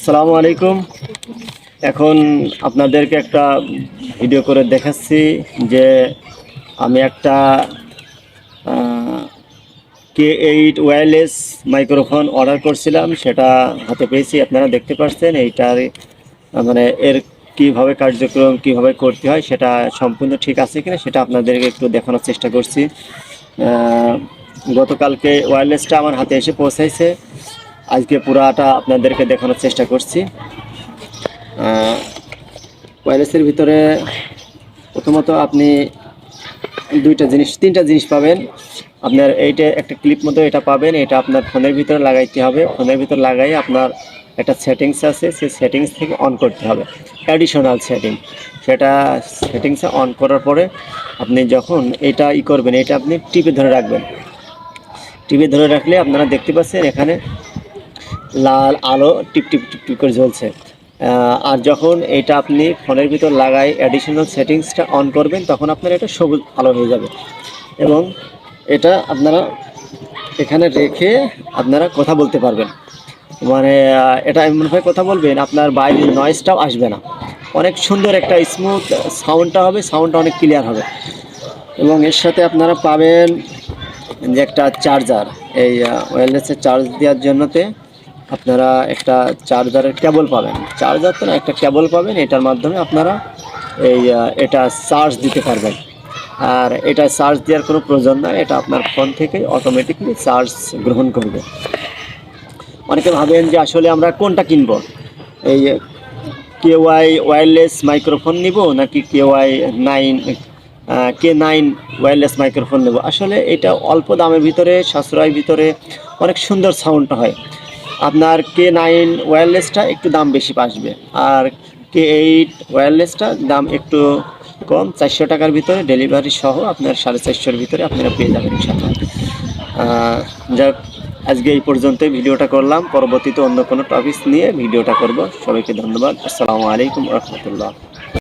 আসসালামু আলাইকুম। এখন আপনাদেরকে একটা ভিডিও করে দেখাচ্ছি যে আমি একটা K8 ওয়্যারলেস মাইক্রোফোন অর্ডার করছিলাম, সেটা হাতে পেয়েছি। আপনারা দেখতে পাচ্ছেন এইটার মানে এর কীভাবে কার্যক্রম কীভাবে করতে হয় সেটা সম্পূর্ণ ঠিক আছে কিনা সেটা আপনাদেরকে একটু দেখানোর চেষ্টা করছি। গতকালকে ওয়্যারলেসটা আমার হাতে এসে পৌঁছাইছে, আজকে পুরাটা আপনাদেরকে দেখানোর চেষ্টা করছি। ওয়্যারলেসের ভিতরে প্রথমত আপনি তিনটা জিনিস পাবেন। আপনার এইটা একটা ক্লিপ মতো এটা পাবেন, এটা আপনার ফোনের ভিতরে লাগাইতে হবে। ফোনের ভিতরে লাগাই আপনার একটা সেটিংস আছে, সেই সেটিংস থেকে অন করতে হবে, অ্যাডিশনাল সেটিং। সেটা সেটিংসে অন করার পরে আপনি যখন এটা করবেন, এটা আপনি টিপে ধরে রাখবেন। টিপে ধরে রাখলে আপনারা দেখতে পাচ্ছেন এখানে লাল আলো টিপ টিপ টিপ টিপ করে জ্বলছে। আর যখন এটা আপনি ফোনের ভিতর লাগাই অ্যাডিশনাল সেটিংসটা অন করবেন, তখন আপনার এটা সবুজ আলো হয়ে যাবে। এবং এটা আপনারা এখানে রেখে আপনারা কথা বলতে পারবেন। মানে এটা এমনভাবে কথা বলবেন আপনার বাইরের নয়েজটাও আসবে না। অনেক সুন্দর একটা স্মুথ সাউন্ডটা হবে, সাউন্ডটা অনেক ক্লিয়ার হবে। এবং এর সাথে আপনারা পাবেন যে একটা চার্জার। এই ওয়্যারলেসে চার্জ দেওয়ার জন্যতে আপনারা একটা চার্জারের কেবল পাবেন। চার্জার তো না, একটা কেবল পাবেন। এটার মাধ্যমে আপনারা এটা চার্জ দিতে পারবেন। আর এটা চার্জ দেওয়ার কোনো প্রয়োজন নয়, এটা আপনার ফোন থেকে অটোমেটিকলি চার্জ গ্রহণ করবে। অনেকে ভাবেন যে আসলে আমরা কোনটা কিনব, এই KY ওয়্যারলেস মাইক্রোফোন নিব নাকি K9 ওয়্যারলেস মাইক্রোফোন নেব। আসলে এটা অল্প দামের ভিতরে, সাশ্রয়ের ভিতরে অনেক সুন্দর সাউন্ডটা হয়। আপনার K9 ওয়্যারলেসটা একটু দাম বেশি আসবে, আর K8 ওয়্যারলেসটা দাম একটু কম, 400 টাকার ভিতরে ডেলিভারি সহ আপনার 450-এর ভিতরে আপনারা পেয়ে যাবেন ইনশাআল্লাহ। যাক, আজকে এই পর্যন্তই ভিডিওটা করলাম। পরবর্তীতে অন্য কোনো টপিক নিয়ে ভিডিওটা করব। সবাইকে ধন্যবাদ। আসসালামু আলাইকুম রহমতুল্লাহ।